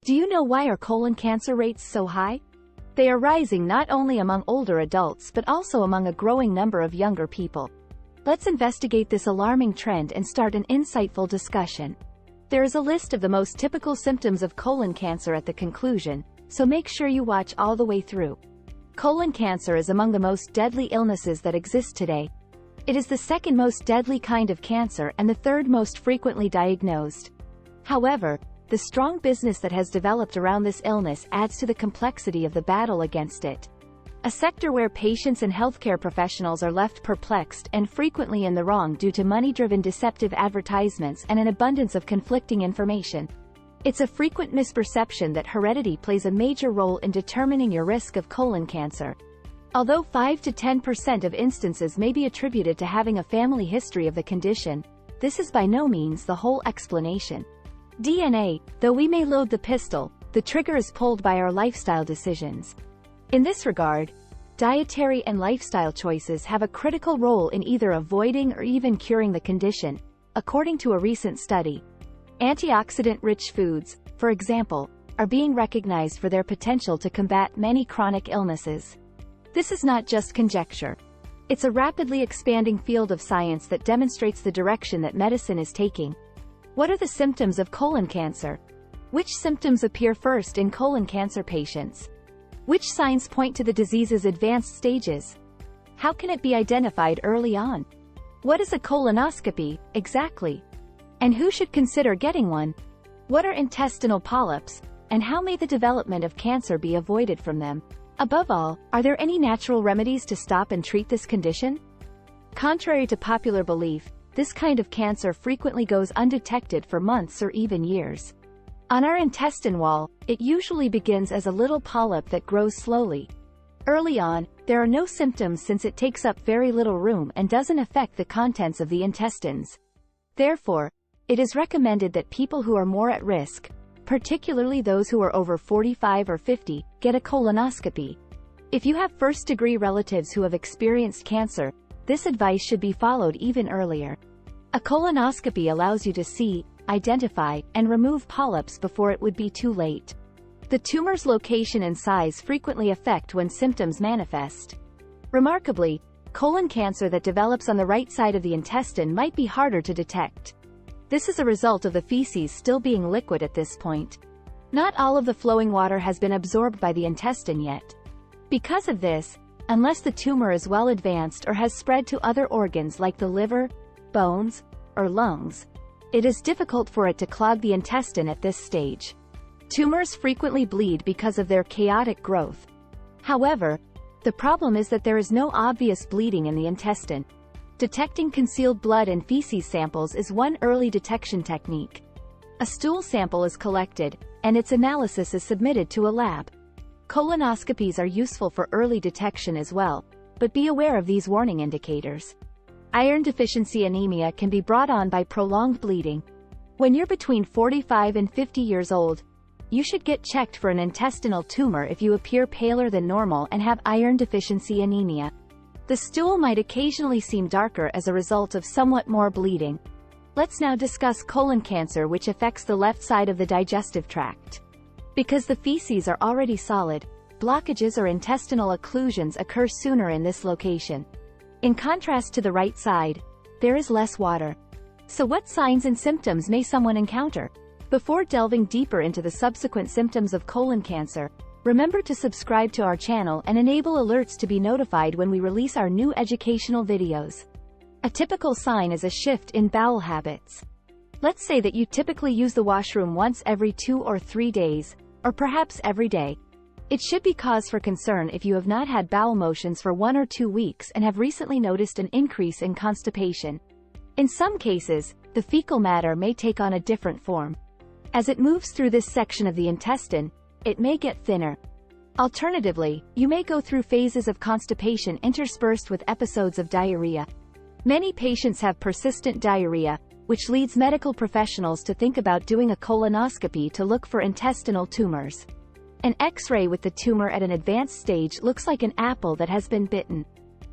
Do you know why are colon cancer rates so high? They are rising not only among older adults but also among a growing number of younger people. Let's investigate this alarming trend and start an insightful discussion. There is a list of the most typical symptoms of colon cancer at the conclusion, so make sure you watch all the way through. Colon cancer is among the most deadly illnesses that exist today. It is the second most deadly kind of cancer and the third most frequently diagnosed. However, the strong business that has developed around this illness adds to the complexity of the battle against it. A sector where patients and healthcare professionals are left perplexed and frequently in the wrong due to money-driven deceptive advertisements and an abundance of conflicting information. It's a frequent misperception that heredity plays a major role in determining your risk of colon cancer. Although 5 to 10% of instances may be attributed to having a family history of the condition, this is by no means the whole explanation. DNA, though we may load the pistol, the trigger is pulled by our lifestyle decisions. In this regard, dietary and lifestyle choices have a critical role in either avoiding or even curing the condition, according to a recent study. Antioxidant-rich foods, for example, are being recognized for their potential to combat many chronic illnesses. This is not just conjecture. It's a rapidly expanding field of science that demonstrates the direction that medicine is taking. What are the symptoms of colon cancer? Which symptoms appear first in colon cancer patients? Which signs point to the disease's advanced stages? How can it be identified early on? What is a colonoscopy, exactly? And who should consider getting one? What are intestinal polyps, and how may the development of cancer be avoided from them? Above all, are there any natural remedies to stop and treat this condition? Contrary to popular belief, this kind of cancer frequently goes undetected for months or even years. On our intestine wall, it usually begins as a little polyp that grows slowly. Early on, there are no symptoms since it takes up very little room and doesn't affect the contents of the intestines. Therefore, it is recommended that people who are more at risk, particularly those who are over 45 or 50, get a colonoscopy. If you have first-degree relatives who have experienced cancer, this advice should be followed even earlier. A colonoscopy allows you to see, identify, and remove polyps before it would be too late. The tumor's location and size frequently affect when symptoms manifest. Remarkably, colon cancer that develops on the right side of the intestine might be harder to detect. This is a result of the feces still being liquid at this point. Not all of the flowing water has been absorbed by the intestine yet. Because of this, unless the tumor is well advanced or has spread to other organs like the liver, bones, or lungs, it is difficult for it to clog the intestine at this stage. Tumors frequently bleed because of their chaotic growth. However, the problem is that there is no obvious bleeding in the intestine. Detecting concealed blood and feces samples is one early detection technique. A stool sample is collected, and its analysis is submitted to a lab. Colonoscopies are useful for early detection as well, but be aware of these warning indicators. Iron deficiency anemia can be brought on by prolonged bleeding. When you're between 45 and 50 years old, you should get checked for an intestinal tumor if you appear paler than normal and have iron deficiency anemia. The stool might occasionally seem darker as a result of somewhat more bleeding. Let's now discuss colon cancer, which affects the left side of the digestive tract. Because the feces are already solid, blockages or intestinal occlusions occur sooner in this location. In contrast to the right side, there is less water. So what signs and symptoms may someone encounter? Before delving deeper into the subsequent symptoms of colon cancer, remember to subscribe to our channel and enable alerts to be notified when we release our new educational videos. A typical sign is a shift in bowel habits. Let's say that you typically use the washroom once every 2 or 3 days, or perhaps every day. It should be cause for concern if you have not had bowel motions for 1 or 2 weeks and have recently noticed an increase in constipation. In some cases, the fecal matter may take on a different form. As it moves through this section of the intestine, it may get thinner. Alternatively, you may go through phases of constipation interspersed with episodes of diarrhea. Many patients have persistent diarrhea, which leads medical professionals to think about doing a colonoscopy to look for intestinal tumors. An X-ray with the tumor at an advanced stage looks like an apple that has been bitten.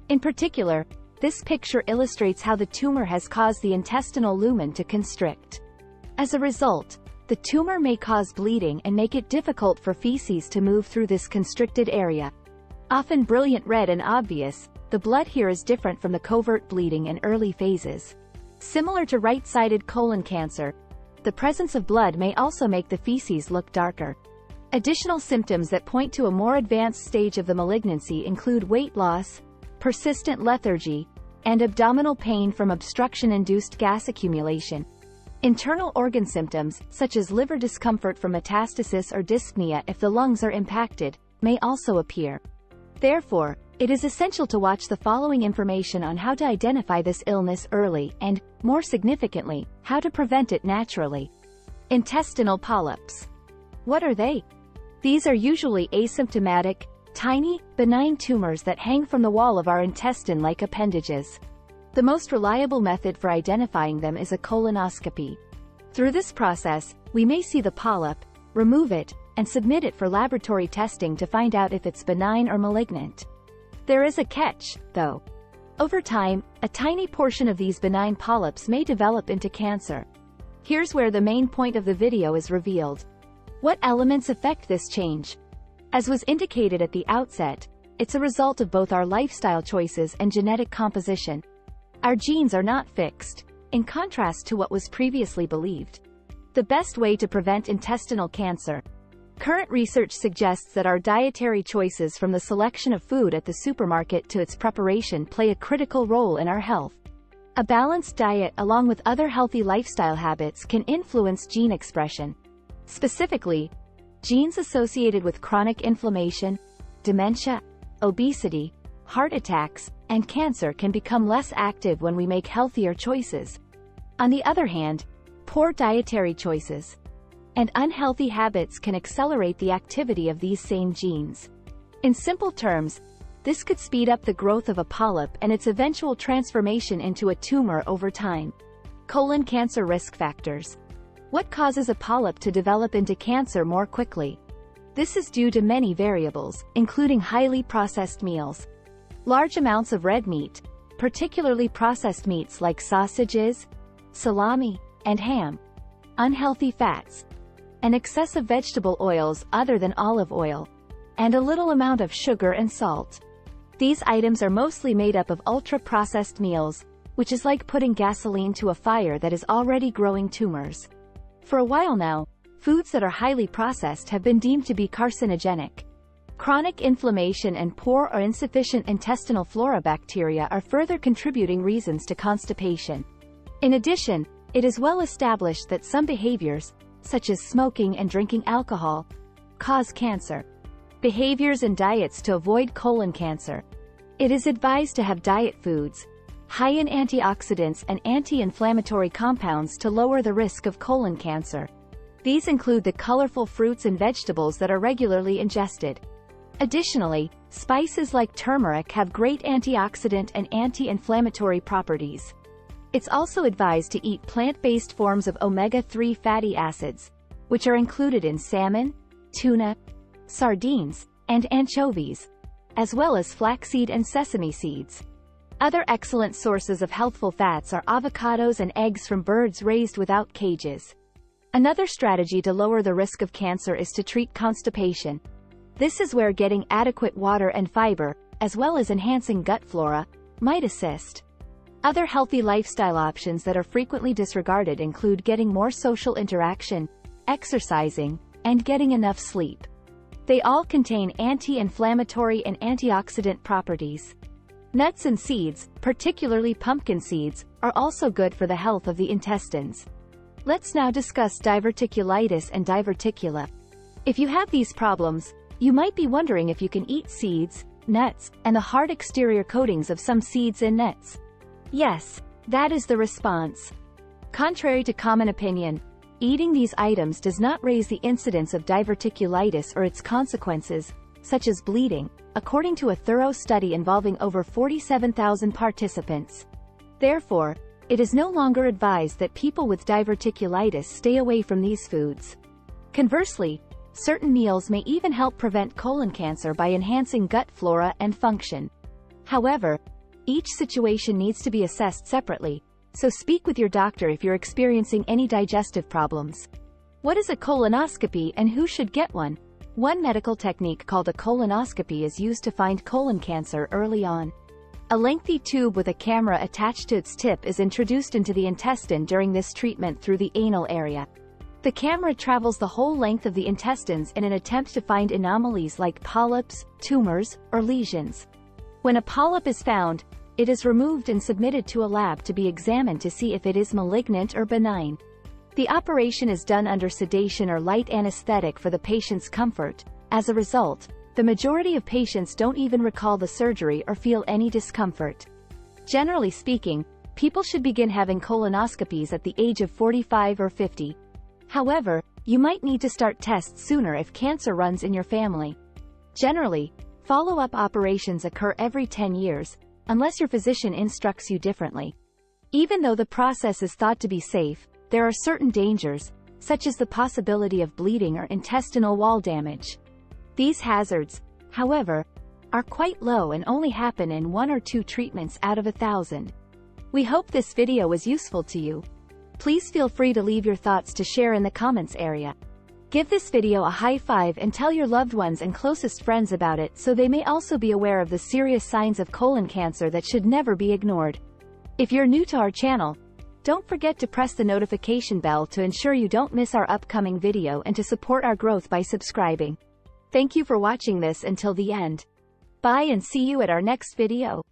In particular, this picture illustrates how the tumor has caused the intestinal lumen to constrict. As a result, The tumor may cause bleeding and make it difficult for feces to move through this constricted area. Often brilliant red and obvious, the blood here is different from the covert bleeding in early phases. Similar to right-sided colon cancer, the presence of blood may also make the feces look darker. Additional symptoms that point to a more advanced stage of the malignancy include weight loss, persistent lethargy, and abdominal pain from obstruction-induced gas accumulation. Internal organ symptoms, such as liver discomfort from metastasis or dyspnea if the lungs are impacted, may also appear. Therefore, it is essential to watch the following information on how to identify this illness early and, more significantly, how to prevent it naturally. Intestinal polyps. What are they? These are usually asymptomatic, tiny, benign tumors that hang from the wall of our intestine like appendages. The most reliable method for identifying them is a colonoscopy. Through this process, we may see the polyp, remove it, and submit it for laboratory testing to find out if it's benign or malignant. There is a catch, though. Over time, a tiny portion of these benign polyps may develop into cancer. Here's where the main point of the video is revealed. What elements affect this change? As was indicated at the outset, it's a result of both our lifestyle choices and genetic composition. Our genes are not fixed, in contrast to what was previously believed. The best way to prevent intestinal cancer. Current research suggests that our dietary choices, from the selection of food at the supermarket to its preparation, play a critical role in our health. A balanced diet along with other healthy lifestyle habits can influence gene expression. Specifically, genes associated with chronic inflammation, dementia, obesity, heart attacks, and cancer can become less active when we make healthier choices. On the other hand, poor dietary choices and unhealthy habits can accelerate the activity of these same genes. In simple terms, this could speed up the growth of a polyp and its eventual transformation into a tumor over time. Colon cancer risk factors. What causes a polyp to develop into cancer more quickly? This is due to many variables, including highly processed meals, large amounts of red meat, particularly processed meats like sausages, salami, and ham, unhealthy fats, and excessive vegetable oils other than olive oil, and a little amount of sugar and salt. These items are mostly made up of ultra-processed meals, which is like putting gasoline to a fire that is already growing tumors. For a while now, foods that are highly processed have been deemed to be carcinogenic. Chronic inflammation and poor or insufficient intestinal flora bacteria are further contributing reasons to constipation. In addition, it is well established that some behaviors, such as smoking and drinking alcohol, cause cancer. Behaviors and diets to avoid colon cancer. It is advised to have diet foods high in antioxidants and anti-inflammatory compounds to lower the risk of colon cancer. These include the colorful fruits and vegetables that are regularly ingested. Additionally, spices like turmeric have great antioxidant and anti-inflammatory properties. It's also advised to eat plant-based forms of omega-3 fatty acids, which are included in salmon, tuna, sardines, and anchovies, as well as flaxseed and sesame seeds. Other excellent sources of healthful fats are avocados and eggs from birds raised without cages. Another strategy to lower the risk of cancer is to treat constipation. This is where getting adequate water and fiber, as well as enhancing gut flora, might assist. Other healthy lifestyle options that are frequently disregarded include getting more social interaction, exercising, and getting enough sleep. They all contain anti-inflammatory and antioxidant properties. Nuts and seeds, particularly pumpkin seeds, are also good for the health of the intestines. Let's now discuss diverticulitis and diverticula. If you have these problems, you might be wondering if you can eat seeds, nuts, and the hard exterior coatings of some seeds and nuts. Yes, that is the response. Contrary to common opinion, eating these items does not raise the incidence of diverticulitis or its consequences, such as bleeding, according to a thorough study involving over 47,000 participants. Therefore, it is no longer advised that people with diverticulitis stay away from these foods. Conversely, certain meals may even help prevent colon cancer by enhancing gut flora and function. However, each situation needs to be assessed separately, so speak with your doctor if you're experiencing any digestive problems. What is a colonoscopy and who should get one? One medical technique called a colonoscopy is used to find colon cancer early on. A lengthy tube with a camera attached to its tip is introduced into the intestine during this treatment through the anal area. The camera travels the whole length of the intestines in an attempt to find anomalies like polyps, tumors, or lesions. When a polyp is found, it is removed and submitted to a lab to be examined to see if it is malignant or benign. The operation is done under sedation or light anesthetic for the patient's comfort. As a result, the majority of patients don't even recall the surgery or feel any discomfort. Generally speaking, people should begin having colonoscopies at the age of 45 or 50. However, you might need to start tests sooner if cancer runs in your family. Generally, follow-up operations occur every 10 years, unless your physician instructs you differently. Even though the process is thought to be safe, there are certain dangers, such as the possibility of bleeding or intestinal wall damage. These hazards, however, are quite low and only happen in 1 or 2 treatments out of 1,000. We hope this video was useful to you. Please feel free to leave your thoughts to share in the comments area. Give this video a high five and tell your loved ones and closest friends about it so they may also be aware of the serious signs of colon cancer that should never be ignored. If you're new to our channel, don't forget to press the notification bell to ensure you don't miss our upcoming video and to support our growth by subscribing. Thank you for watching this until the end. Bye and see you at our next video.